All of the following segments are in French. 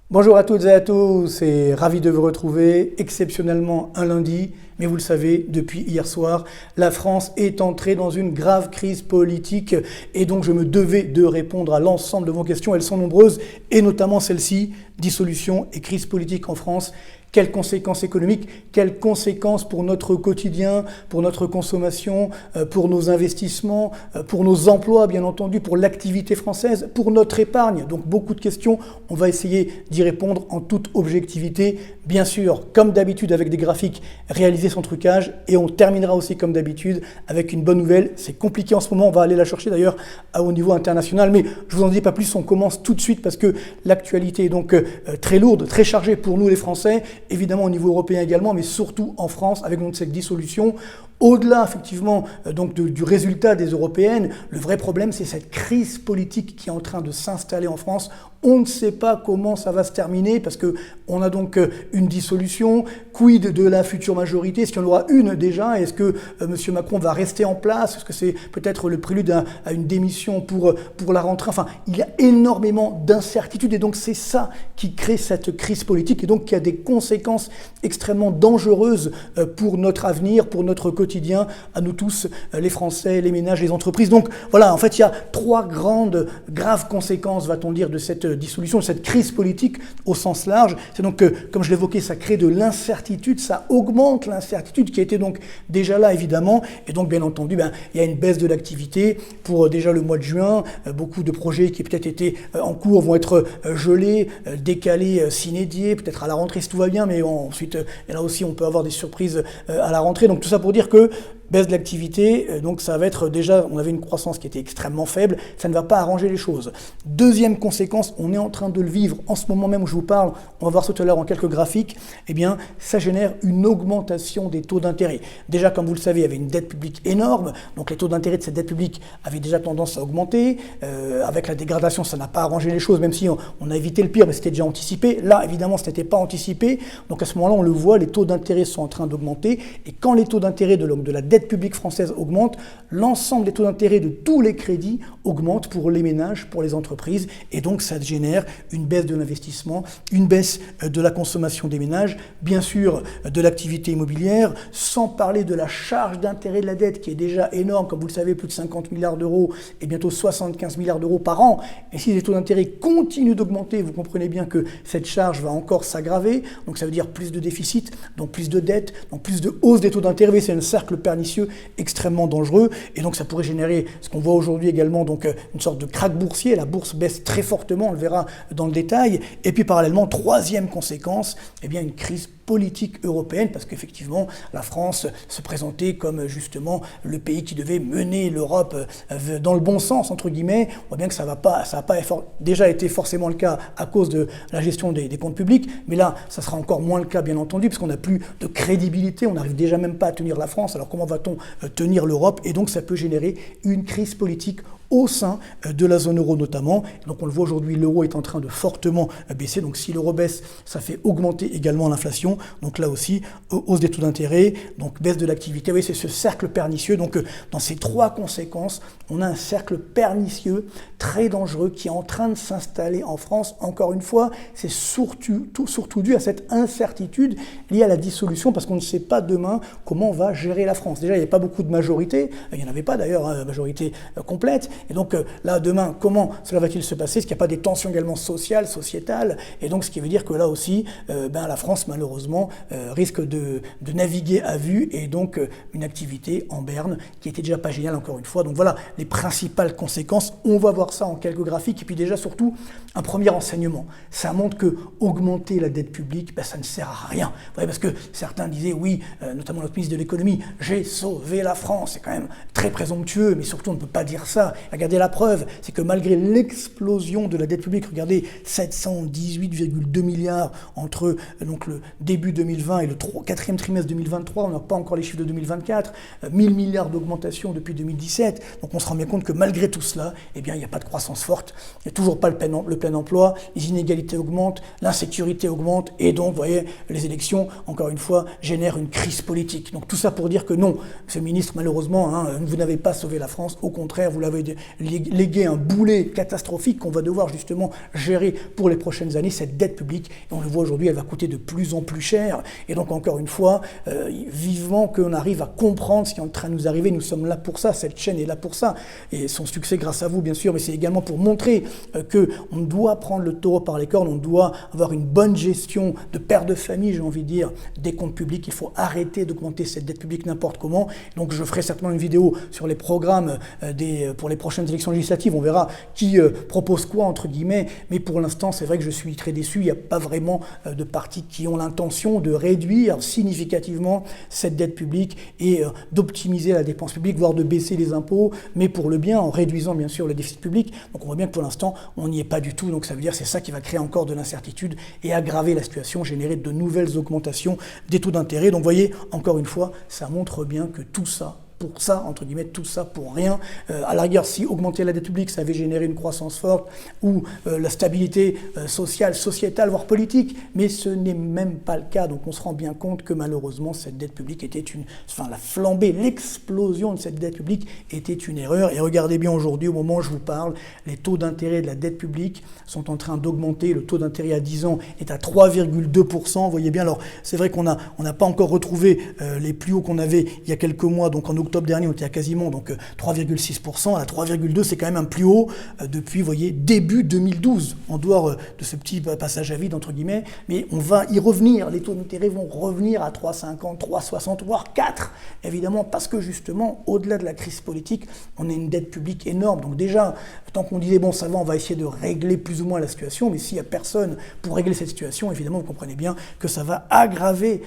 Bonjour à toutes et à tous, et ravi de vous retrouver, exceptionnellement un lundi, mais vous le savez, depuis hier soir, la France est entrée dans une grave crise politique et donc je me devais de répondre à l'ensemble de vos questions, elles sont nombreuses, et notamment celle-ci, dissolution et crise politique en France. Quelles conséquences économiques, quelles conséquences pour notre quotidien, pour notre consommation, pour nos investissements, pour nos emplois bien entendu, pour l'activité française, pour notre épargne. Donc beaucoup de questions, on va essayer d'y répondre en toute objectivité. Bien sûr, comme d'habitude avec des graphiques réalisés sans trucage, et on terminera aussi comme d'habitude avec une bonne nouvelle. C'est compliqué en ce moment, on va aller la chercher d'ailleurs au niveau international, mais je vous en dis pas plus, on commence tout de suite parce que l'actualité est donc très lourde, très chargée pour nous les Français, évidemment au niveau européen également, mais surtout en France avec donc cette dissolution. Au-delà effectivement du résultat des européennes, le vrai problème c'est cette crise politique qui est en train de s'installer en France. On ne sait pas comment ça va se terminer parce que on a donc une dissolution. Quid de la future majorité? Est-ce qu'il y en aura une déjà? Est-ce que M. Macron va rester en place? Est-ce que c'est peut-être le prélude à une démission pour la rentrée? Enfin, il y a énormément d'incertitudes et donc c'est ça qui crée cette crise politique et donc qui a des conséquences extrêmement dangereuses pour notre avenir, pour notre quotidien, à nous tous, les Français, les ménages, les entreprises. Donc voilà, en fait, il y a trois grandes, graves conséquences, va-t-on dire, de cette dissolution, de cette crise politique au sens large. C'est donc que, comme je l'évoquais, ça crée de l'incertitude, ça augmente l'incertitude qui était donc déjà là, évidemment. Et donc, bien entendu, il y a une baisse de l'activité pour déjà le mois de juin. Beaucoup de projets qui peut-être étaient en cours vont être gelés, décalés, sine-die, peut-être à la rentrée si tout va bien, mais ensuite, là aussi, on peut avoir des surprises à la rentrée. Donc tout ça pour dire que baisse de l'activité, donc ça va être déjà, on avait une croissance qui était extrêmement faible, ça ne va pas arranger les choses. Deuxième conséquence, on est en train de le vivre en ce moment même où je vous parle, on va voir ça tout à l'heure en quelques graphiques, eh bien ça génère une augmentation des taux d'intérêt. Déjà, comme vous le savez, il y avait une dette publique énorme, donc les taux d'intérêt de cette dette publique avaient déjà tendance à augmenter. Avec la dégradation, ça n'a pas arrangé les choses, même si on a évité le pire, mais c'était déjà anticipé. Là, évidemment, ce n'était pas anticipé, donc à ce moment-là, on le voit, les taux d'intérêt sont en train d'augmenter, et quand les taux d'intérêt de la dette publique française augmente, l'ensemble des taux d'intérêt de tous les crédits augmentent pour les ménages, pour les entreprises, et donc ça génère une baisse de l'investissement, une baisse de la consommation des ménages, bien sûr de l'activité immobilière, sans parler de la charge d'intérêt de la dette qui est déjà énorme, comme vous le savez, plus de 50 milliards d'euros et bientôt 75 milliards d'euros par an. Et si les taux d'intérêt continuent d'augmenter, vous comprenez bien que cette charge va encore s'aggraver, donc ça veut dire plus de déficit, donc plus de dettes, donc plus de hausse des taux d'intérêt, c'est un cercle pernicieux extrêmement dangereux, et donc ça pourrait générer ce qu'on voit aujourd'hui également, donc une sorte de krach boursier, la bourse baisse très fortement, on le verra dans le détail, et puis parallèlement, troisième conséquence, eh bien une crise politique européenne, parce qu'effectivement, la France se présentait comme justement le pays qui devait mener l'Europe dans le bon sens, entre guillemets. On voit bien que ça n'a pas déjà été forcément le cas à cause de la gestion des comptes publics, mais là, ça sera encore moins le cas, bien entendu, parce qu'on n'a plus de crédibilité, on n'arrive déjà même pas à tenir la France, alors comment va-t-on tenir l'Europe? Et donc, ça peut générer une crise politique au sein de la zone euro notamment. Donc on le voit aujourd'hui, l'euro est en train de fortement baisser. Donc si l'euro baisse, ça fait augmenter également l'inflation. Donc là aussi, hausse des taux d'intérêt, donc baisse de l'activité. Oui, c'est ce cercle pernicieux. Donc dans ces trois conséquences, on a un cercle pernicieux très dangereux qui est en train de s'installer en France. Encore une fois, c'est surtout dû à cette incertitude liée à la dissolution, parce qu'on ne sait pas demain comment on va gérer la France. Déjà, il n'y avait pas beaucoup de majorité. Il n'y en avait pas d'ailleurs, majorité complète. Et donc là, demain, comment cela va-t-il se passer? Est-ce qu'il n'y a pas des tensions également sociales, sociétales? Et donc, ce qui veut dire que là aussi, la France, malheureusement, risque de naviguer à vue, et donc une activité en berne qui était déjà pas géniale, encore une fois. Donc voilà les principales conséquences. On va voir ça en quelques graphiques. Et puis déjà, surtout, un premier enseignement. Ça montre que augmenter la dette publique, ça ne sert à rien. Vous voyez, parce que certains disaient, oui, notamment notre ministre de l'économie, j'ai sauvé la France. C'est quand même très présomptueux, mais surtout, on ne peut pas dire ça. Regardez la preuve, c'est que malgré l'explosion de la dette publique, regardez 718,2 milliards entre donc, le début 2020 et le quatrième trimestre 2023, on n'a pas encore les chiffres de 2024, 1000 milliards d'augmentation depuis 2017, donc on se rend bien compte que malgré tout cela, eh bien, il n'y a pas de croissance forte, il n'y a toujours pas le plein emploi, les inégalités augmentent, l'insécurité augmente, et donc, vous voyez, les élections, encore une fois, génèrent une crise politique. Donc tout ça pour dire que non, ce ministre, malheureusement, vous n'avez pas sauvé la France, au contraire, vous l'avez légué un boulet catastrophique qu'on va devoir justement gérer pour les prochaines années, cette dette publique. Et on le voit aujourd'hui, elle va coûter de plus en plus cher. Et donc encore une fois, vivement qu'on arrive à comprendre ce qui est en train de nous arriver. Nous sommes là pour ça, cette chaîne est là pour ça. Et son succès grâce à vous, bien sûr, mais c'est également pour montrer qu'on doit prendre le taureau par les cornes, on doit avoir une bonne gestion de père de famille, j'ai envie de dire, des comptes publics. Il faut arrêter d'augmenter cette dette publique n'importe comment. Donc je ferai certainement une vidéo sur les programmes pour les prochaines élections législatives. On verra qui propose quoi, entre guillemets. Mais pour l'instant, c'est vrai que je suis très déçu. Il n'y a pas vraiment de partis qui ont l'intention de réduire significativement cette dette publique et d'optimiser la dépense publique, voire de baisser les impôts, mais pour le bien, en réduisant bien sûr le déficit public. Donc on voit bien que pour l'instant, on n'y est pas du tout. Donc ça veut dire que c'est ça qui va créer encore de l'incertitude et aggraver la situation, générer de nouvelles augmentations des taux d'intérêt. Donc vous voyez, encore une fois, ça montre bien que tout ça, pour ça, entre guillemets, tout ça pour rien. À la rigueur, si augmenter la dette publique, ça avait généré une croissance forte ou la stabilité sociale, sociétale, voire politique, mais ce n'est même pas le cas. Donc on se rend bien compte que malheureusement, cette dette publique était la flambée, l'explosion de cette dette publique était une erreur. Et regardez bien aujourd'hui, au moment où je vous parle, les taux d'intérêt de la dette publique sont en train d'augmenter. Le taux d'intérêt à 10 ans est à 3,2%. Vous voyez bien, alors c'est vrai qu'on n'a pas encore retrouvé les plus hauts qu'on avait il y a quelques mois, donc en octobre dernier, on était à quasiment 3,6%. À 3,2%, c'est quand même un plus haut depuis, vous voyez, début 2012, en dehors de ce petit passage à vide, entre guillemets. Mais on va y revenir. Les taux d'intérêt vont revenir à 3,50, 3,60, voire 4, évidemment, parce que justement, au-delà de la crise politique, on a une dette publique énorme. Donc déjà, tant qu'on disait, bon, ça va, on va essayer de régler plus ou moins la situation, mais s'il n'y a personne pour régler cette situation, évidemment, vous comprenez bien que ça va aggraver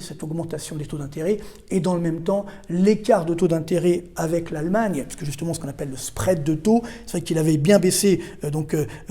cette augmentation des taux d'intérêt. Et dans le même temps, l'écart de taux d'intérêt avec l'Allemagne, parce que justement ce qu'on appelle le spread de taux, c'est vrai qu'il avait bien baissé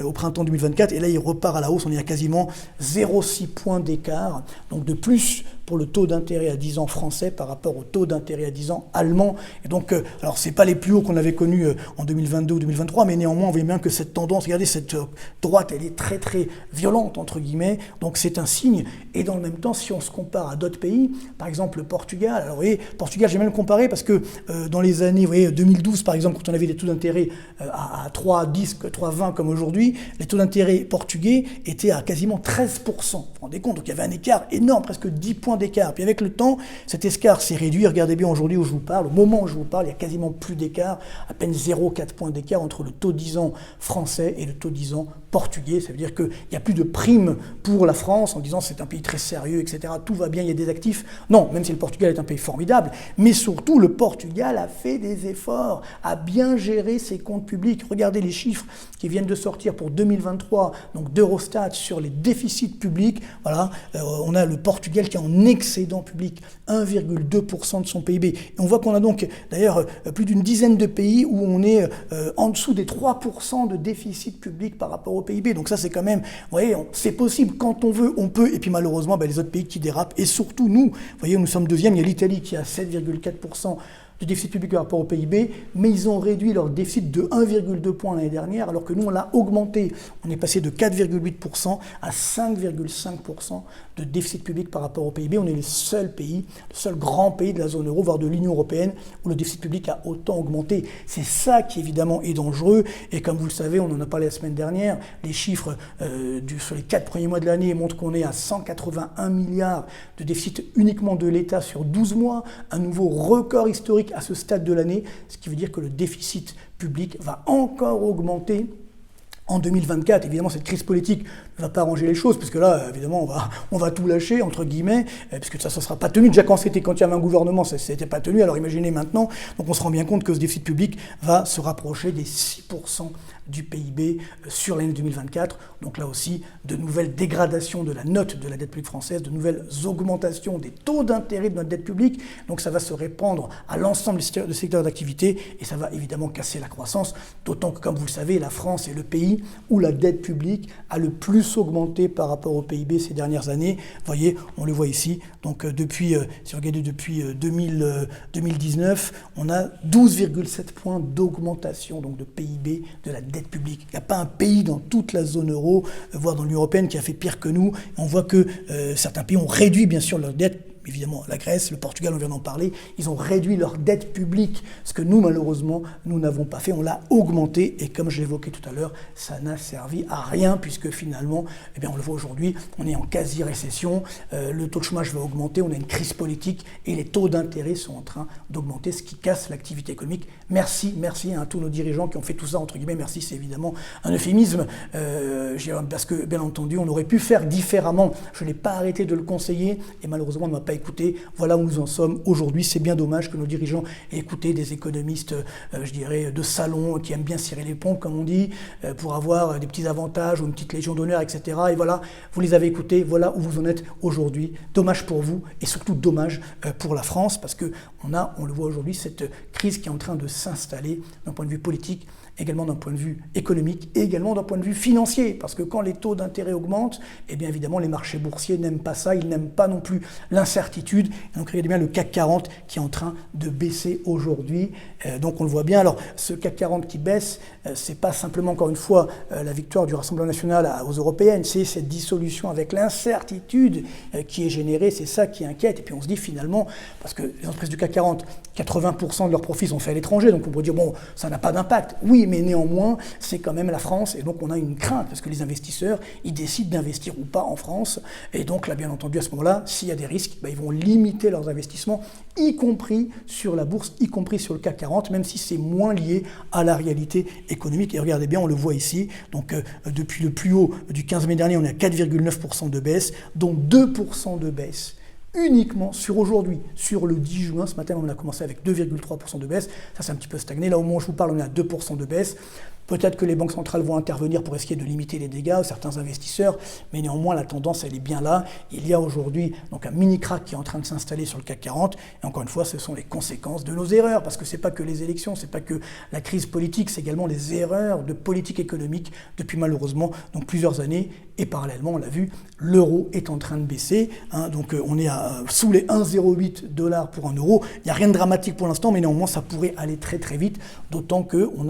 au printemps 2024, et là il repart à la hausse, on est à quasiment 0,6 points d'écart, donc de plus pour le taux d'intérêt à 10 ans français par rapport au taux d'intérêt à 10 ans allemand. Et donc, alors c'est pas les plus hauts qu'on avait connus en 2022 ou 2023, mais néanmoins on voit bien que cette tendance, regardez, cette droite, elle est très très violente, entre guillemets, donc c'est un signe. Et dans le même temps, si on se compare à d'autres pays, par exemple le Portugal, alors vous voyez, Portugal, j'ai même comparé parce que dans les années, vous voyez, 2012 par exemple, quand on avait des taux d'intérêt à 3,10, 3,20 comme aujourd'hui, les taux d'intérêt portugais étaient à quasiment 13%. Vous vous rendez compte? Donc il y avait un écart énorme, presque 10 points d'écart. Puis avec le temps, cet écart s'est réduit. Regardez bien aujourd'hui où je vous parle, au moment où je vous parle, il y a quasiment plus d'écart, à peine 0,4 points d'écart entre le taux 10 ans français et le taux 10 ans portugais. Ça veut dire qu'il n'y a plus de prime pour la France en disant c'est un pays très sérieux, etc. Tout va bien, il y a des actifs. Non, même si le Portugal est un pays formidable, mais surtout le Portugal a fait des efforts, a bien géré ses comptes publics. Regardez les chiffres qui viennent de sortir pour 2023, donc d'Eurostat sur les déficits publics. Voilà, on a le Portugal qui est en excédent public, 1,2% de son PIB. Et on voit qu'on a donc d'ailleurs plus d'une dizaine de pays où on est en dessous des 3% de déficit public par rapport au PIB. Donc ça c'est quand même, vous voyez, c'est possible, quand on veut, on peut. Et puis malheureusement, les autres pays qui dérapent, et surtout nous, vous voyez, nous sommes deuxième, il y a l'Italie qui a 7,4% de déficit public par rapport au PIB, mais ils ont réduit leur déficit de 1,2 points l'année dernière, alors que nous, on l'a augmenté. On est passé de 4,8% à 5,5% de déficit public par rapport au PIB. On est le seul pays, le seul grand pays de la zone euro, voire de l'Union européenne, où le déficit public a autant augmenté. C'est ça qui, évidemment, est dangereux. Et comme vous le savez, on en a parlé la semaine dernière, les chiffres sur les 4 premiers mois de l'année montrent qu'on est à 181 milliards de déficit uniquement de l'État sur 12 mois, un nouveau record historique à ce stade de l'année, ce qui veut dire que le déficit public va encore augmenter en 2024. Évidemment, cette crise politique ne va pas arranger les choses, puisque là, évidemment, on va tout lâcher, entre guillemets, puisque ça ne sera pas tenu. Déjà, quand il y avait un gouvernement, ça n'était pas tenu, alors imaginez maintenant. Donc on se rend bien compte que ce déficit public va se rapprocher des 6% du PIB sur l'année 2024. Donc là aussi, de nouvelles dégradations de la note de la dette publique française, de nouvelles augmentations des taux d'intérêt de notre dette publique. Donc ça va se répandre à l'ensemble des secteurs d'activité et ça va évidemment casser la croissance. D'autant que, comme vous le savez, la France est le pays où la dette publique a le plus augmenté par rapport au PIB ces dernières années. Vous voyez, on le voit ici. Donc si on regarde depuis 2019, on a 12,7 points d'augmentation donc de PIB de la dette publique. Il n'y a pas un pays dans toute la zone euro, voire dans l'Union européenne, qui a fait pire que nous. On voit que certains pays ont réduit bien sûr leur dette, évidemment la Grèce, le Portugal, on vient d'en parler, ils ont réduit leur dette publique, ce que nous, malheureusement, nous n'avons pas fait, on l'a augmenté, et comme je l'évoquais tout à l'heure, ça n'a servi à rien, puisque finalement, eh bien, on le voit aujourd'hui, on est en quasi-récession, le taux de chômage va augmenter, on a une crise politique, et les taux d'intérêt sont en train d'augmenter, ce qui casse l'activité économique. Merci à tous nos dirigeants qui ont fait tout ça, entre guillemets, merci, c'est évidemment un euphémisme, parce que, bien entendu, on aurait pu faire différemment, je n'ai pas arrêté de le conseiller, et malheureusement, on ne m'a pas écouté. Voilà où nous en sommes aujourd'hui. C'est bien dommage que nos dirigeants aient écouté des économistes, je dirais, de salon, qui aiment bien cirer les pompes, comme on dit, pour avoir des petits avantages ou une petite légion d'honneur, etc. Et voilà, vous les avez écoutés, voilà où vous en êtes aujourd'hui. Dommage pour vous, et surtout dommage pour la France, parce qu'on le voit aujourd'hui, cette crise qui est en train de s'installer d'un point de vue politique, également d'un point de vue économique et également d'un point de vue financier, parce que quand les taux d'intérêt augmentent, eh bien évidemment les marchés boursiers n'aiment pas ça, ils n'aiment pas non plus l'incertitude, et donc regardez bien le CAC 40 qui est en train de baisser aujourd'hui, donc on le voit bien. Alors ce CAC 40 qui baisse, c'est pas simplement encore une fois la victoire du Rassemblement national aux européennes, c'est cette dissolution avec l'incertitude qui est générée, c'est ça qui inquiète, et puis on se dit finalement, parce que les entreprises du CAC 40, 80% de leurs profits sont faits à l'étranger, donc on pourrait dire bon, ça n'a pas d'impact, oui, mais néanmoins, c'est quand même la France, et donc on a une crainte, parce que les investisseurs, ils décident d'investir ou pas en France, et donc là, bien entendu, à ce moment-là, s'il y a des risques, ils vont limiter leurs investissements, y compris sur la bourse, y compris sur le CAC 40, même si c'est moins lié à la réalité économique. Et regardez bien, on le voit ici, donc depuis le plus haut du 15 mai dernier, on est à 4,9% de baisse, dont 2% de baisse uniquement sur aujourd'hui, sur le 10 juin, ce matin on a commencé avec 2,3% de baisse, ça c'est un petit peu stagné, là au moment où je vous parle on est à 2% de baisse, peut-être que les banques centrales vont intervenir pour essayer de limiter les dégâts, certains investisseurs, mais néanmoins la tendance elle est bien là, il y a aujourd'hui donc un mini crack qui est en train de s'installer sur le CAC 40, et encore une fois ce sont les conséquences de nos erreurs, parce que c'est pas que les élections, c'est pas que la crise politique, c'est également les erreurs de politique économique depuis malheureusement donc plusieurs années, et parallèlement on l'a vu, l'euro est en train de baisser, donc on est sous les 1,08 $ pour un euro. Il n'y a rien de dramatique pour l'instant, mais néanmoins ça pourrait aller très très vite, d'autant qu'on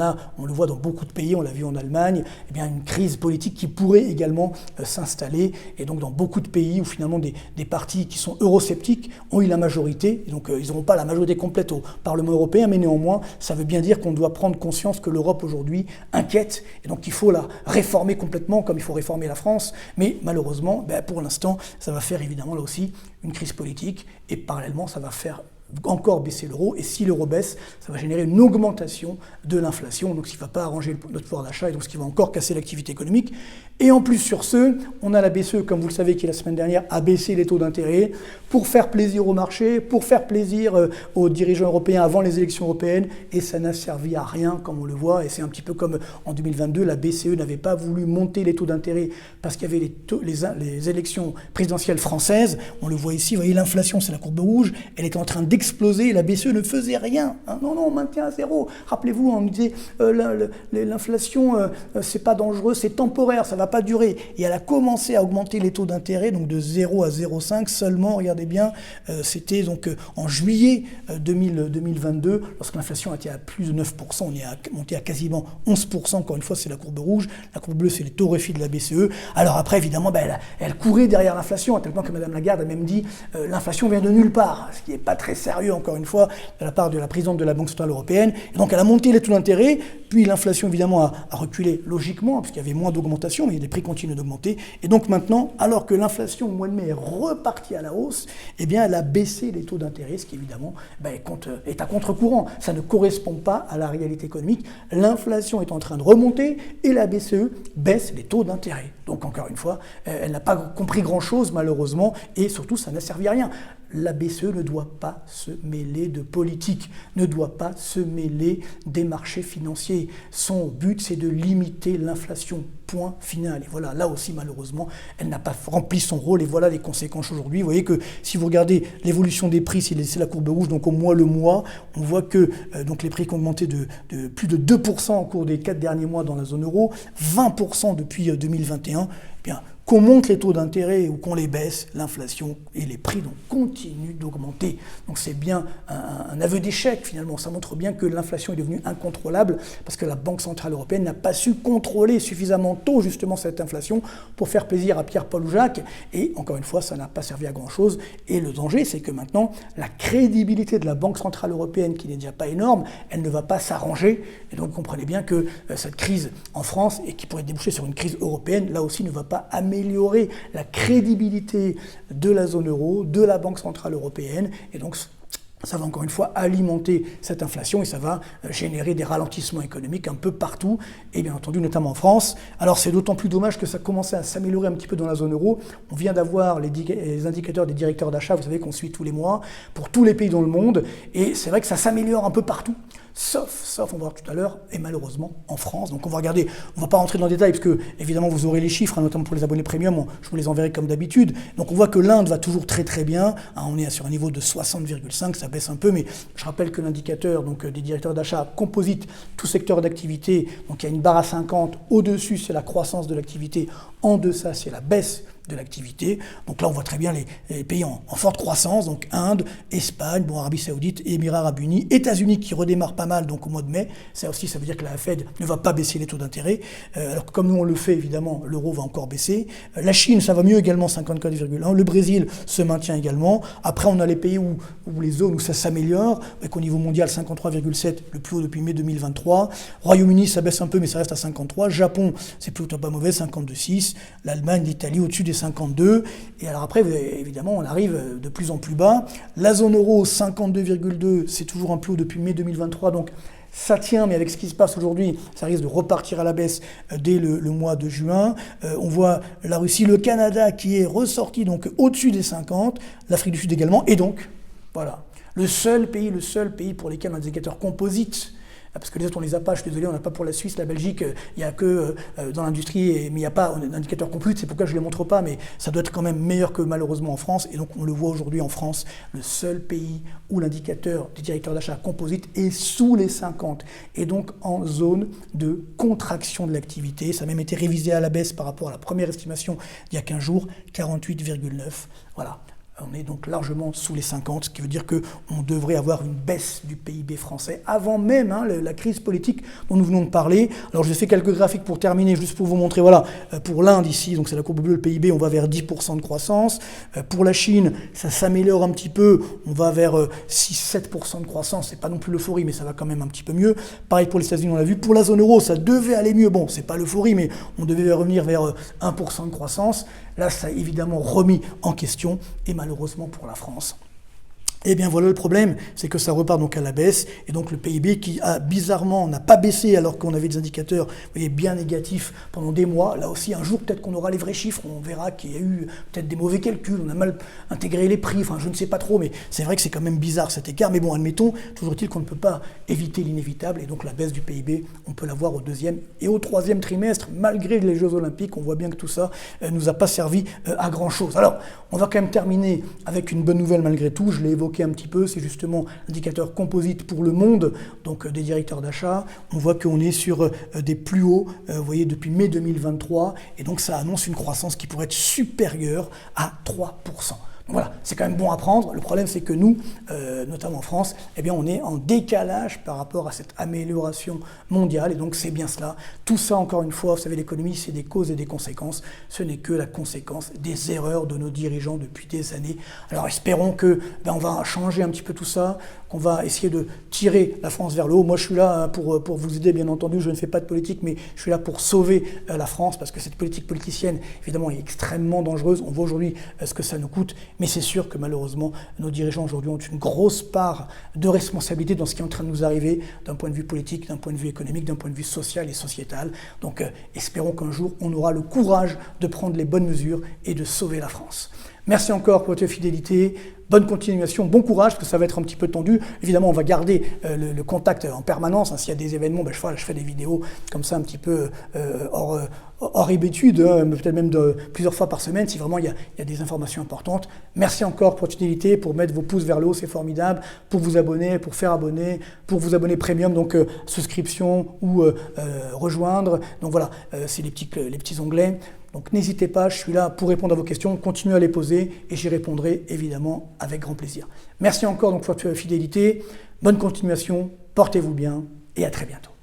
le voit dans beaucoup de pays, on l'a vu en Allemagne, eh bien une crise politique qui pourrait également s'installer, et donc dans beaucoup de pays où finalement des partis qui sont eurosceptiques ont eu la majorité, et donc ils n'auront pas la majorité complète au Parlement européen, mais néanmoins ça veut bien dire qu'on doit prendre conscience que l'Europe aujourd'hui inquiète, et donc il faut la réformer complètement comme il faut réformer la France, mais malheureusement, pour l'instant, ça va faire évidemment là aussi une crise politique, et parallèlement ça va faire encore baisser l'euro, et si l'euro baisse, ça va générer une augmentation de l'inflation, donc ce qui ne va pas arranger notre pouvoir d'achat, et donc ce qui va encore casser l'activité économique. Et en plus sur ce, on a la BCE, comme vous le savez, qui la semaine dernière a baissé les taux d'intérêt pour faire plaisir au marché, pour faire plaisir aux dirigeants européens avant les élections européennes, et ça n'a servi à rien, comme on le voit, et c'est un petit peu comme en 2022, la BCE n'avait pas voulu monter les taux d'intérêt parce qu'il y avait les élections présidentielles françaises, on le voit ici, vous voyez l'inflation, c'est la courbe rouge, elle était en train d'exploser, la BCE ne faisait rien, non, on maintient à zéro, rappelez-vous, on disait l'inflation, c'est pas dangereux, c'est temporaire, ça va pas durer, et elle a commencé à augmenter les taux d'intérêt, donc de 0 à 0,5 seulement, regardez bien, c'était donc en juillet 2022, lorsque l'inflation était à plus de 9%, on est monté à quasiment 11%, encore une fois c'est la courbe rouge, la courbe bleue c'est les taux refis de la BCE, alors après évidemment elle courait derrière l'inflation, à tel point que Madame Lagarde a même dit l'inflation vient de nulle part, ce qui n'est pas très sérieux encore une fois de la part de la présidente de la Banque centrale européenne, et donc elle a monté les taux d'intérêt, puis l'inflation évidemment a reculé logiquement, puisqu'il y avait moins d'augmentation, mais les prix continuent d'augmenter, et donc maintenant, alors que l'inflation au mois de mai est repartie à la hausse, eh bien elle a baissé les taux d'intérêt, ce qui évidemment est à contre-courant, ça ne correspond pas à la réalité économique, l'inflation est en train de remonter, et la BCE baisse les taux d'intérêt. Donc encore une fois, elle n'a pas compris grand-chose malheureusement, et surtout ça n'a servi à rien. La BCE ne doit pas se mêler de politique, ne doit pas se mêler des marchés financiers. Son but, c'est de limiter l'inflation, point final. Et voilà, là aussi, malheureusement, elle n'a pas rempli son rôle, et voilà les conséquences aujourd'hui. Vous voyez que si vous regardez l'évolution des prix, c'est la courbe rouge, donc au mois le mois, on voit que donc les prix qui ont augmenté de plus de 2% au cours des 4 derniers mois dans la zone euro, 20% depuis 2021. Bien, Qu'on monte les taux d'intérêt ou qu'on les baisse, l'inflation et les prix donc, continuent d'augmenter. Donc c'est bien un aveu d'échec finalement. Ça montre bien que l'inflation est devenue incontrôlable parce que la Banque Centrale Européenne n'a pas su contrôler suffisamment tôt justement cette inflation pour faire plaisir à Pierre-Paul ou Jacques. Et encore une fois, ça n'a pas servi à grand-chose. Et le danger, c'est que maintenant, la crédibilité de la Banque Centrale Européenne, qui n'est déjà pas énorme, elle ne va pas s'arranger. Et donc vous comprenez bien que cette crise en France, et qui pourrait déboucher sur une crise européenne, là aussi ne va pas améliorer la crédibilité de la zone euro, de la Banque Centrale Européenne, et donc ça va encore une fois alimenter cette inflation et ça va générer des ralentissements économiques un peu partout, et bien entendu notamment en France. Alors c'est d'autant plus dommage que ça commençait à s'améliorer un petit peu dans la zone euro. On vient d'avoir les indicateurs des directeurs d'achat, vous savez qu'on suit tous les mois, pour tous les pays dans le monde, et c'est vrai que ça s'améliore un peu partout. Sauf, on va voir tout à l'heure, et malheureusement en France. Donc on va regarder, on ne va pas rentrer dans le détail, parce que évidemment vous aurez les chiffres, notamment pour les abonnés premium, je vous les enverrai comme d'habitude. Donc on voit que l'Inde va toujours très très bien, on est sur un niveau de 60,5, ça baisse un peu, mais je rappelle que l'indicateur donc, des directeurs d'achat composite, tout secteur d'activité, donc il y a une barre à 50, au-dessus c'est la croissance de l'activité, en deçà c'est la baisse de l'activité. Donc là, on voit très bien les pays en forte croissance, donc Inde, Espagne, Arabie Saoudite, Émirats Arabes Unis, États-Unis qui redémarrent pas mal donc au mois de mai. Ça aussi, ça veut dire que la Fed ne va pas baisser les taux d'intérêt. Alors que comme nous on le fait, évidemment, l'euro va encore baisser. La Chine, ça va mieux également, 54,1. Le Brésil se maintient également. Après, on a les pays où les zones où ça s'améliore, avec au niveau mondial 53,7, le plus haut depuis mai 2023. Royaume-Uni, ça baisse un peu, mais ça reste à 53. Japon, c'est plutôt pas mauvais, 52,6. L'Allemagne, l'Italie, au-dessus des 52, et alors après, évidemment, on arrive de plus en plus bas. La zone euro, 52,2, c'est toujours un plus haut depuis mai 2023, donc ça tient, mais avec ce qui se passe aujourd'hui, ça risque de repartir à la baisse dès le mois de juin. On voit la Russie, le Canada qui est ressorti donc au-dessus des 50, l'Afrique du Sud également, et donc, voilà, le seul pays pour lequel un indicateur composite, parce que les autres on les a pas, je suis désolé, on n'a pas pour la Suisse, la Belgique, il n'y a que dans l'industrie, mais il n'y a pas d'indicateur composite, c'est pourquoi je ne les montre pas, mais ça doit être quand même meilleur que malheureusement en France, et donc on le voit aujourd'hui en France, le seul pays où l'indicateur des directeurs d'achat composite est sous les 50, et donc en zone de contraction de l'activité. Ça a même été révisé à la baisse par rapport à la première estimation il y a 15 jours, 48,9, voilà. On est donc largement sous les 50, ce qui veut dire qu'on devrait avoir une baisse du PIB français avant même la crise politique dont nous venons de parler. Alors je vous ai fait quelques graphiques pour terminer, juste pour vous montrer, voilà, pour l'Inde ici, donc c'est la courbe bleue, le PIB, on va vers 10% de croissance. Pour la Chine, ça s'améliore un petit peu, on va vers 6-7% de croissance, c'est pas non plus l'euphorie, mais ça va quand même un petit peu mieux. Pareil pour les États-Unis, on l'a vu. Pour la zone euro, ça devait aller mieux, bon, c'est pas l'euphorie, mais on devait revenir vers 1% de croissance. Là, ça a évidemment remis en question, et malheureusement pour la France. Eh bien voilà le problème, c'est que ça repart donc à la baisse, et donc le PIB qui a bizarrement n'a pas baissé alors qu'on avait des indicateurs, vous voyez, bien négatifs pendant des mois. Là aussi, un jour peut-être qu'on aura les vrais chiffres, on verra qu'il y a eu peut-être des mauvais calculs, on a mal intégré les prix, enfin je ne sais pas trop, mais c'est vrai que c'est quand même bizarre cet écart. Mais bon, admettons, toujours est-il qu'on ne peut pas éviter l'inévitable, et donc la baisse du PIB, on peut la voir au deuxième et au troisième trimestre, malgré les Jeux Olympiques. On voit bien que tout ça nous a pas servi à grand-chose. Alors, on va quand même terminer avec une bonne nouvelle malgré tout, je l'ai évoqué un petit peu, c'est justement l'indicateur composite pour le monde, donc des directeurs d'achat. On voit qu'on est sur des plus hauts, vous voyez, depuis mai 2023, et donc ça annonce une croissance qui pourrait être supérieure à 3%. Voilà, c'est quand même bon à prendre. Le problème, c'est que nous, notamment en France, eh bien, on est en décalage par rapport à cette amélioration mondiale, et donc c'est bien cela. Tout ça, encore une fois, vous savez, l'économie, c'est des causes et des conséquences. Ce n'est que la conséquence des erreurs de nos dirigeants depuis des années. Alors, espérons que on va changer un petit peu tout ça, qu'on va essayer de tirer la France vers le haut. Moi, je suis là pour vous aider, bien entendu. Je ne fais pas de politique, mais je suis là pour sauver la France, parce que cette politique politicienne, évidemment, est extrêmement dangereuse. On voit aujourd'hui ce que ça nous coûte. Mais c'est sûr que malheureusement, nos dirigeants aujourd'hui ont une grosse part de responsabilité dans ce qui est en train de nous arriver, d'un point de vue politique, d'un point de vue économique, d'un point de vue social et sociétal. Donc espérons qu'un jour, on aura le courage de prendre les bonnes mesures et de sauver la France. Merci encore pour votre fidélité. Bonne continuation, bon courage, parce que ça va être un petit peu tendu. Évidemment, on va garder le contact en permanence. S'il y a des événements, je fais des vidéos comme ça un petit peu hors habitude, peut-être même plusieurs fois par semaine, si vraiment il y a des informations importantes. Merci encore pour votre fidélité, pour mettre vos pouces vers le haut, c'est formidable, pour vous abonner, pour faire abonner, pour vous abonner premium, donc souscription ou rejoindre. Donc voilà, c'est les petits onglets. Donc n'hésitez pas, je suis là pour répondre à vos questions, continuez à les poser et j'y répondrai évidemment avec grand plaisir. Merci encore donc pour votre fidélité, bonne continuation, portez-vous bien et à très bientôt.